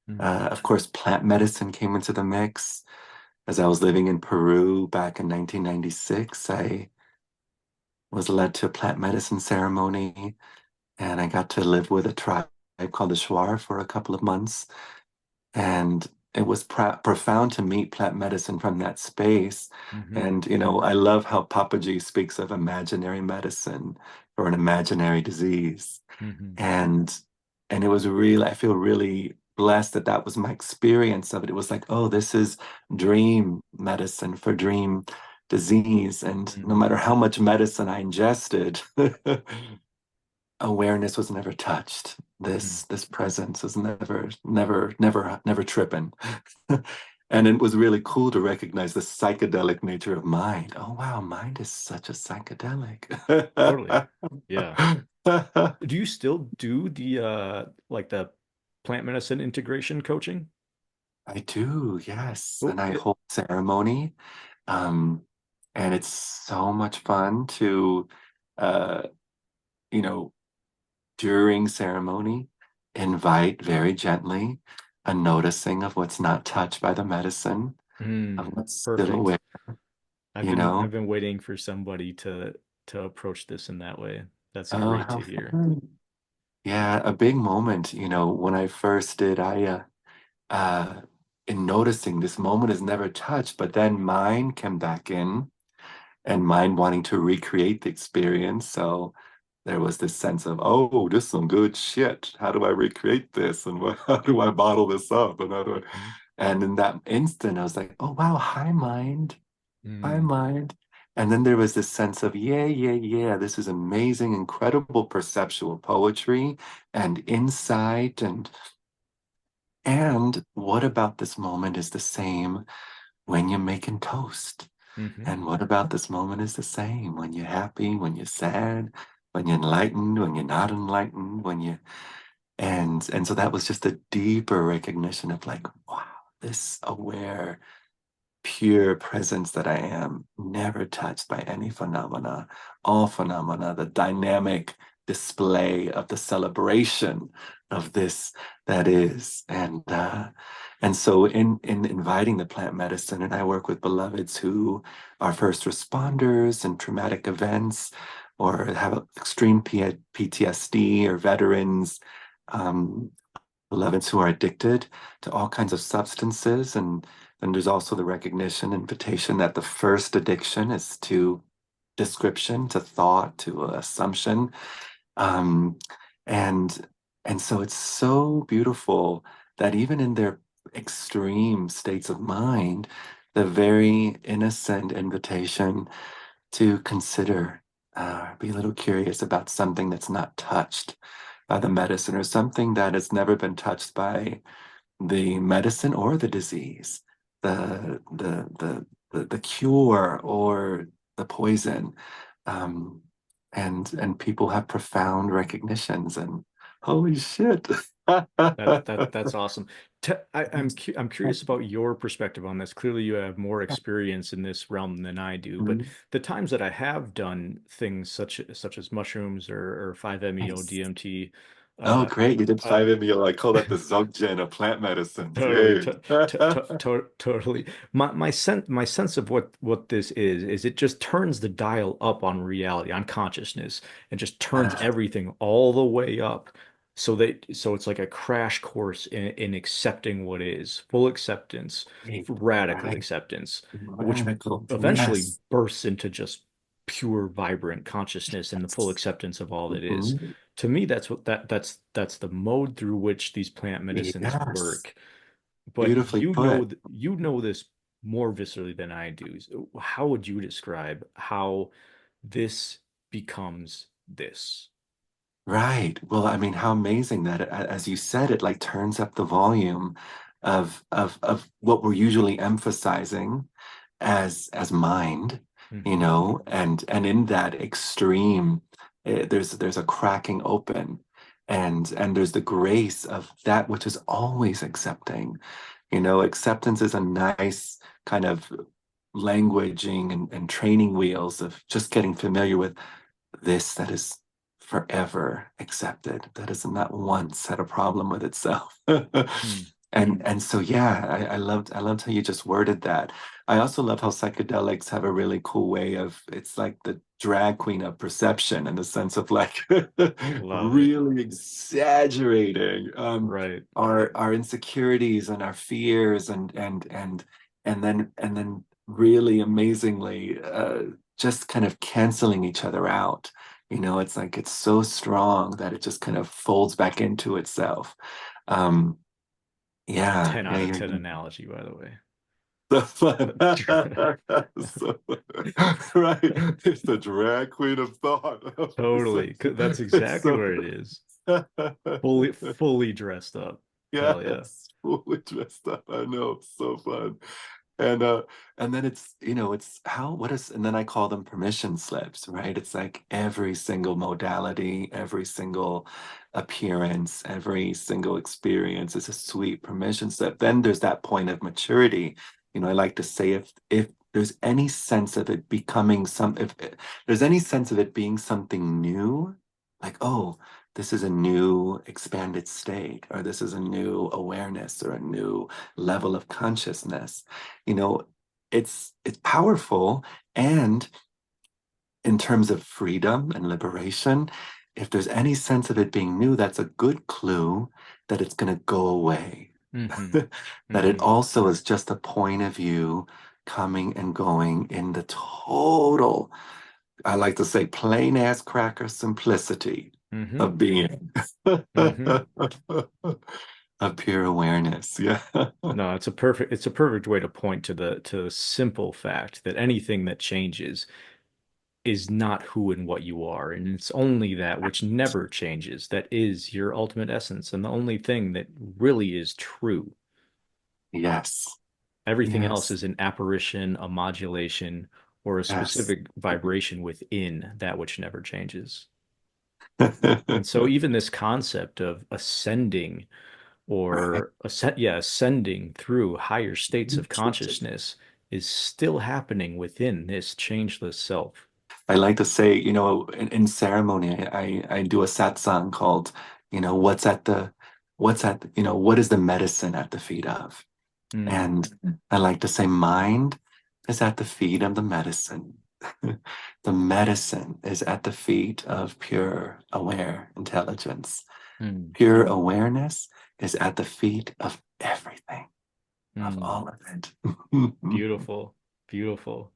Mm. Of course, plant medicine came into the mix. As I was living in Peru back in 1996, I was led to a plant medicine ceremony, and I got to live with a tribe called the Shuar for a couple of months. And it was profound to meet plant medicine from that space. Hmm. And, I love how Papaji speaks of imaginary medicine for an imaginary disease. Hmm. And and it was really, I feel really blessed that that was my experience of it. It was like, oh, this is dream medicine for dream disease. And no Hmm. matter how much medicine I ingested, awareness was never touched. This presence was never tripping. And it was really cool to recognize the psychedelic nature of mind. Oh wow, mind is such a psychedelic. Totally. Yeah. Do you still do the like the plant medicine integration coaching? I do, yes. Oh, And I hold ceremony. Um, and it's so much fun to uh, you know, during ceremony, invite very gently a noticing of what's not touched by the medicine, of what's still perfect. aware, you I've know? been waiting for somebody to approach this in that way. That's Oh, great how to hear. fun. Yeah, a big moment, when I first did uh in noticing this moment is never touched, but then mine came back in and mine wanting to recreate the experience. So there was this sense of, oh, this is some good shit. How do I recreate this? And how do I bottle this up? And how do I... And in that instant, I was like, oh, wow, hi, mind. Hi, Mm. mind. And then there was this sense of, yeah, yeah, yeah, this is amazing, incredible perceptual poetry and insight. And what about this moment is the same when you're making toast? Hmm. And what about this moment is the same when you're happy, when you're sad, when you're enlightened, when you're not enlightened, when you and so that was just a deeper recognition of like, wow, this aware, pure presence that I am, never touched by any phenomena, all phenomena, the dynamic display of the celebration of this that is. And so in inviting the plant medicine, and I work with beloveds who are first responders in traumatic events or have extreme PTSD or veterans, um, beloveds who are addicted to all kinds of substances. And then there's also the recognition, invitation that the first addiction is to description, to thought, to assumption. Um, and and so it's so beautiful that even in their extreme states of mind, the very innocent invitation to consider, be a little curious about something that's not touched by the medicine or something that has never been touched by the medicine or the disease, the cure or the poison. Um, and people have profound recognitions and holy shit. That's awesome. I'm curious about your perspective on this. Clearly, you have more experience in this realm than I do, but Mhm. the times that I have done things such as mushrooms or 5-MeO Nice. DMT, Oh, uh, great. You did uh, 5-MeO. I call that the Dzogchen of plant medicines. totally, Yay. totally. My sense of what this is it just turns the dial up on reality, on consciousness, and just turns Ah, everything all the way up. So it's like a crash course in accepting what is, full acceptance, right, radical right. acceptance, which Radical. eventually Yes. bursts into just pure vibrant consciousness and the full Yes. acceptance of all that is. Mhm. To me, that's the mode through which these plant medicines Yes. work. But Beautifully put. you know this more viscerally than I do. So how would you describe how this becomes this? Right. Well, I mean, how amazing that, as you said, it like turns up the volume of what we're usually emphasizing as mind, Hmm. and in that extreme, there's a cracking open, and there's the grace of that which is always accepting. Acceptance is a nice kind of languaging and training wheels of just getting familiar with this that is forever accepted, that has not once had a problem with itself. And so yeah, I loved how you just worded that. I also love how psychedelics have a really cool way of, it's like the drag queen of perception in the sense of like Love it. really exaggerating Right. our insecurities and our fears and then really amazingly just kind of canceling each other out. It's like it's so strong that it just kind of folds back into itself. Um, yeah, 10 yeah, out of yeah. 10 analogy, by the way. So fun. So, right. It's the drag queen of thought. Totally. That's It's exactly so what it is. Fully dressed up. Hell yeah. yes, fully dressed up. I know, so fun. And then it's how what is and then I call them permission slips, right? It's like every single modality, every single appearance, every single experience is a sweet permission slip. Then there's that point of maturity. I like to say if there's any sense of it becoming if there's any sense of it being something new, like, oh, this is a new expanded state, or this is a new awareness or a new level of consciousness. you know, it's powerful. And in terms of freedom and liberation, if there's any sense of it being new, that's a good clue that it's going to go away. Mm-hmm. That it Mm-hmm. also is just a point of view coming and going in the total, I like to say, plain ass cracker simplicity Mm-hmm. of being. Mm-hmm. Of pure awareness. Yeah. No, it's a perfect way to point to the simple fact that anything that changes is not who and what you are, and it's only that which never changes that is your ultimate essence, and the only thing that really is true. Yes. Everything else Yes. is an apparition, a modulation, or a Yes. specific vibration within that which never changes. And so even this concept of ascending Right. ascending through higher states of consciousness is still happening within this changeless self. I like to say, in ceremony, I do a satsang called, what is the medicine at the feet of? Mm, And I like to say, mind is at the feet of the medicine. The medicine is at the feet of pure, aware intelligence. mm, Pure awareness is at the feet of everything, of mm. all of it. Beautiful, beautiful.